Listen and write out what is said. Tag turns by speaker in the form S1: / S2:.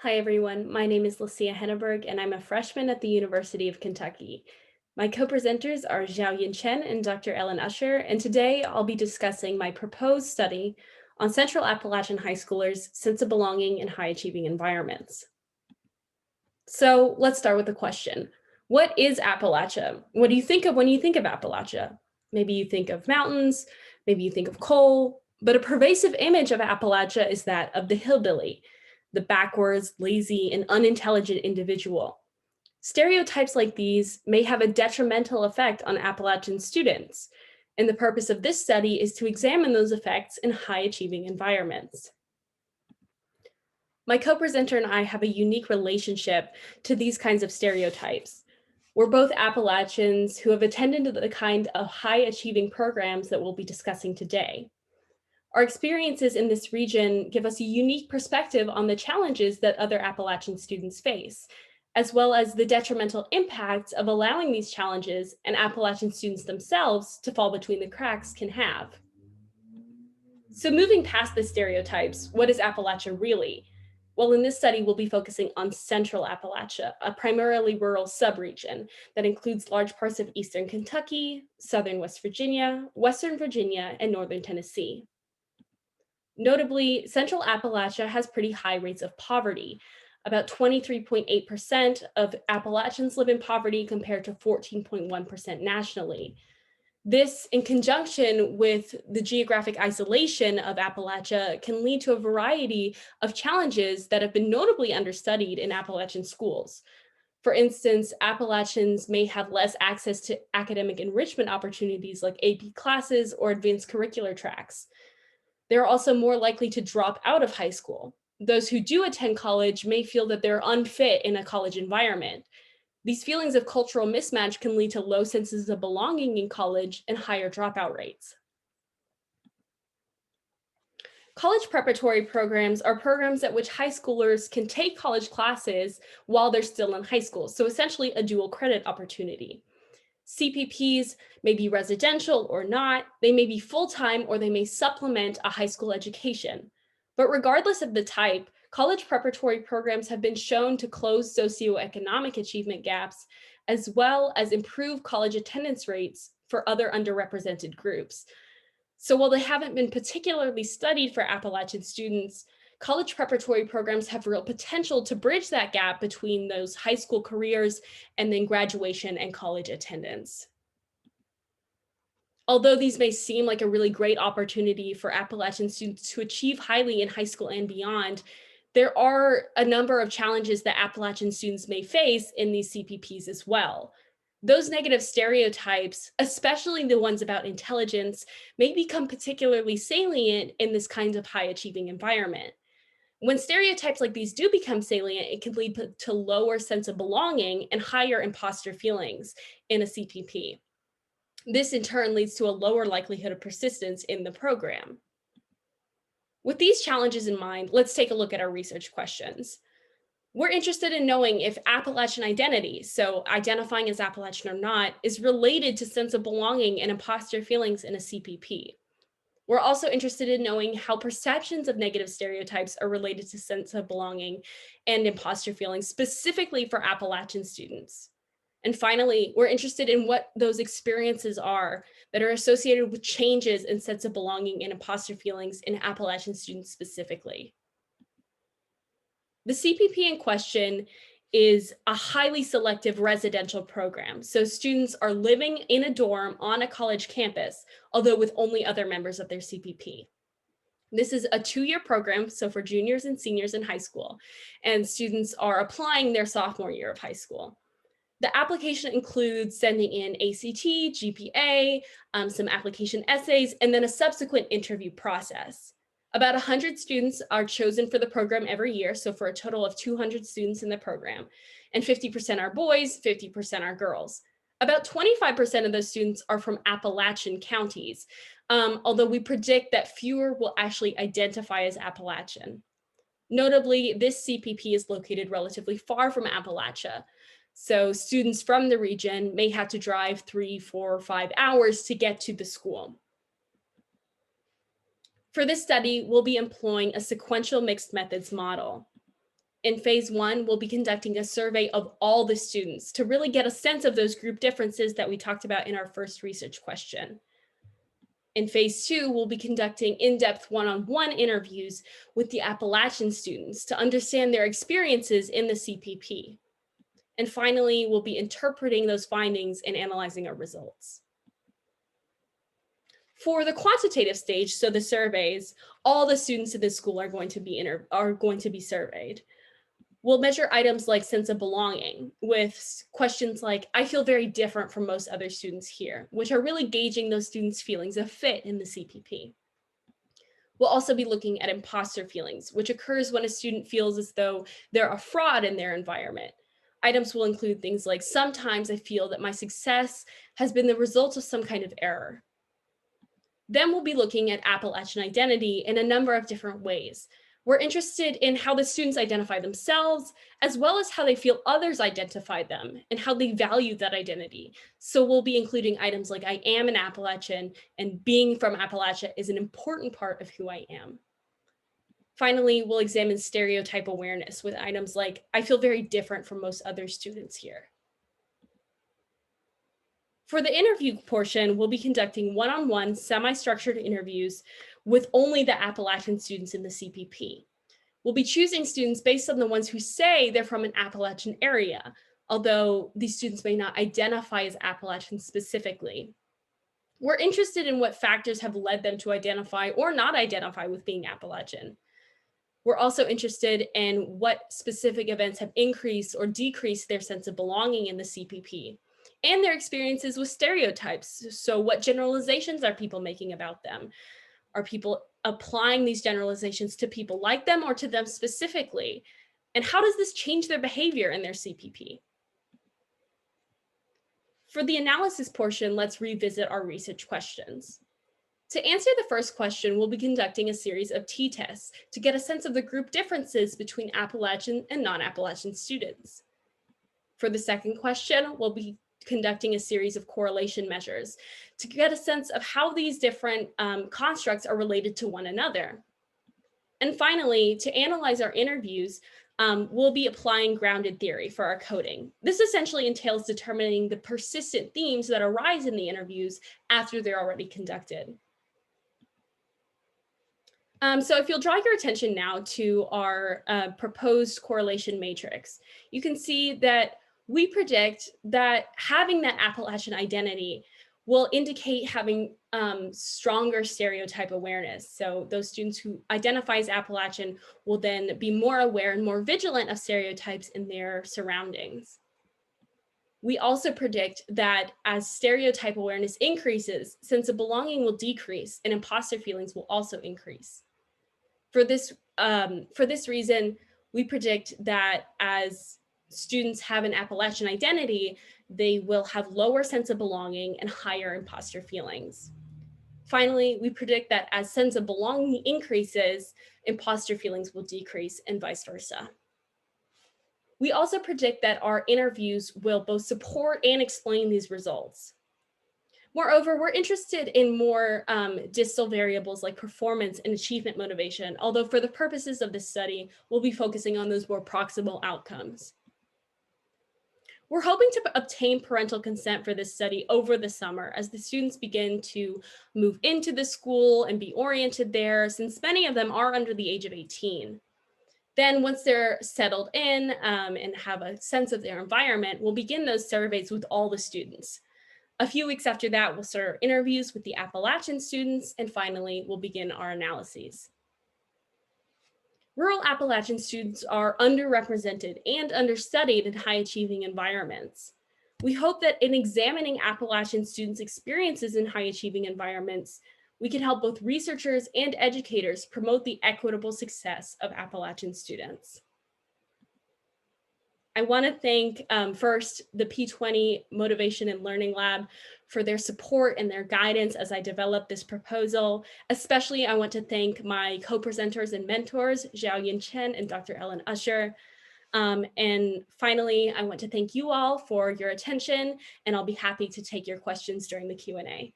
S1: Hi, everyone. My name is Licia Henneberg, and I'm a freshman at the University of Kentucky. My co-presenters are Xiao-Yin Chen and Dr. Ellen Usher, and today I'll be discussing my proposed study on Central Appalachian high schoolers' sense of belonging in high-achieving environments. So let's start with the question. What is Appalachia? What do you think of when you think of Appalachia? Maybe you think of mountains, maybe you think of coal, but a pervasive image of Appalachia is that of the hillbilly, the backwards, lazy, and unintelligent individual. Stereotypes like these may have a detrimental effect on Appalachian students, and the purpose of this study is to examine those effects in high-achieving environments. My co-presenter and I have a unique relationship to these kinds of stereotypes. We're both Appalachians who have attended the kind of high-achieving programs that we'll be discussing today. Our experiences in this region give us a unique perspective on the challenges that other Appalachian students face, as well as the detrimental impacts of allowing these challenges and Appalachian students themselves to fall between the cracks can have. So moving past the stereotypes, what is Appalachia really? Well, in this study, we'll be focusing on Central Appalachia, a primarily rural subregion that includes large parts of eastern Kentucky, southern West Virginia, western Virginia, and northern Tennessee. Notably, Central Appalachia has pretty high rates of poverty. About 23.8% of Appalachians live in poverty compared to 14.1% nationally. This, in conjunction with the geographic isolation of Appalachia, can lead to a variety of challenges that have been notably understudied in Appalachian schools. For instance, Appalachians may have less access to academic enrichment opportunities like AP classes or advanced curricular tracks. They're also more likely to drop out of high school. Those who do attend college may feel that they're unfit in a college environment. These feelings of cultural mismatch can lead to low senses of belonging in college and higher dropout rates. College preparatory programs are programs at which high schoolers can take college classes while they're still in high school, so essentially a dual credit opportunity. CPPs may be residential or not, they may be full-time or they may supplement a high school education. But regardless of the type, college preparatory programs have been shown to close socioeconomic achievement gaps, as well as improve college attendance rates for other underrepresented groups. So while they haven't been particularly studied for Appalachian students, college preparatory programs have real potential to bridge that gap between those high school careers and then graduation and college attendance. Although these may seem like a really great opportunity for Appalachian students to achieve highly in high school and beyond, there are a number of challenges that Appalachian students may face in these CPPs as well. Those negative stereotypes, especially the ones about intelligence, may become particularly salient in this kind of high achieving environment. When stereotypes like these do become salient, it can lead to lower sense of belonging and higher imposter feelings in a CPP. This in turn leads to a lower likelihood of persistence in the program. With these challenges in mind, let's take a look at our research questions. We're interested in knowing if Appalachian identity, so identifying as Appalachian or not, is related to sense of belonging and imposter feelings in a CPP. We're also interested in knowing how perceptions of negative stereotypes are related to sense of belonging and imposter feelings, specifically for Appalachian students. And finally, we're interested in what those experiences are that are associated with changes in sense of belonging and imposter feelings in Appalachian students specifically. The CPP in question is a highly selective residential program. So students are living in a dorm on a college campus, although with only other members of their CPP. This is a 2-year program, so for juniors and seniors in high school, and students are applying their sophomore year of high school. The application includes sending in ACT, GPA, some application essays, and then a subsequent interview process. About 100 students are chosen for the program every year, so for a total of 200 students in the program, and 50% are boys, 50% are girls. About 25% of those students are from Appalachian counties, although we predict that fewer will actually identify as Appalachian. Notably, this CPP is located relatively far from Appalachia, so students from the region may have to drive 3, 4, or 5 hours to get to the school. For this study, we'll be employing a sequential mixed methods model. In phase 1, we'll be conducting a survey of all the students to really get a sense of those group differences that we talked about in our first research question. In phase 2, we'll be conducting in-depth one-on-one interviews with the Appalachian students to understand their experiences in the CPP. And finally, we'll be interpreting those findings and analyzing our results. For the quantitative stage, so the surveys, all the students in the school are going to be surveyed. We'll measure items like sense of belonging with questions like, I feel very different from most other students here, which are really gauging those students' feelings of fit in the CPP. We'll also be looking at imposter feelings, which occurs when a student feels as though they're a fraud in their environment. Items will include things like, sometimes I feel that my success has been the result of some kind of error. Then we'll be looking at Appalachian identity in a number of different ways. We're interested in how the students identify themselves, as well as how they feel others identify them and how they value that identity. So we'll be including items like, I am an Appalachian, and being from Appalachia is an important part of who I am. Finally, we'll examine stereotype awareness with items like, I feel very different from most other students here. For the interview portion, we'll be conducting one-on-one semi-structured interviews with only the Appalachian students in the CPP. We'll be choosing students based on the ones who say they're from an Appalachian area, although these students may not identify as Appalachian specifically. We're interested in what factors have led them to identify or not identify with being Appalachian. We're also interested in what specific events have increased or decreased their sense of belonging in the CPP, and their experiences with stereotypes. So what generalizations are people making about them? Are people applying these generalizations to people like them or to them specifically? And how does this change their behavior in their CPP? For the analysis portion, let's revisit our research questions. To answer the first question, we'll be conducting a series of t-tests to get a sense of the group differences between Appalachian and non-Appalachian students. For the second question, we'll be conducting a series of correlation measures to get a sense of how these different constructs are related to one another. And finally, to analyze our interviews, we'll be applying grounded theory for our coding. This essentially entails determining the persistent themes that arise in the interviews after they're already conducted. So if you'll draw your attention now to our proposed correlation matrix, you can see that we predict that having that Appalachian identity will indicate having stronger stereotype awareness. So those students who identify as Appalachian will then be more aware and more vigilant of stereotypes in their surroundings. We also predict that as stereotype awareness increases, sense of belonging will decrease and imposter feelings will also increase. For this reason, we predict that as students have an Appalachian identity, they will have lower sense of belonging and higher imposter feelings. Finally, we predict that as sense of belonging increases, imposter feelings will decrease and vice versa. We also predict that our interviews will both support and explain these results. Moreover, we're interested in more distal variables like performance and achievement motivation, although for the purposes of this study, we'll be focusing on those more proximal outcomes. We're hoping to obtain parental consent for this study over the summer as the students begin to move into the school and be oriented there, since many of them are under the age of 18. Then once they're settled in and have a sense of their environment, we'll begin those surveys with all the students. A few weeks after that, we'll start our interviews with the Appalachian students, and finally, we'll begin our analyses. Rural Appalachian students are underrepresented and understudied in high-achieving environments. We hope that in examining Appalachian students' experiences in high-achieving environments, we can help both researchers and educators promote the equitable success of Appalachian students. I want to thank first the P20 Motivation and Learning Lab for their support and their guidance as I developed this proposal. Especially, I want to thank my co-presenters and mentors, Xiao-Yin Chen and Dr. Ellen Usher. And finally, I want to thank you all for your attention, and I'll be happy to take your questions during the Q&A.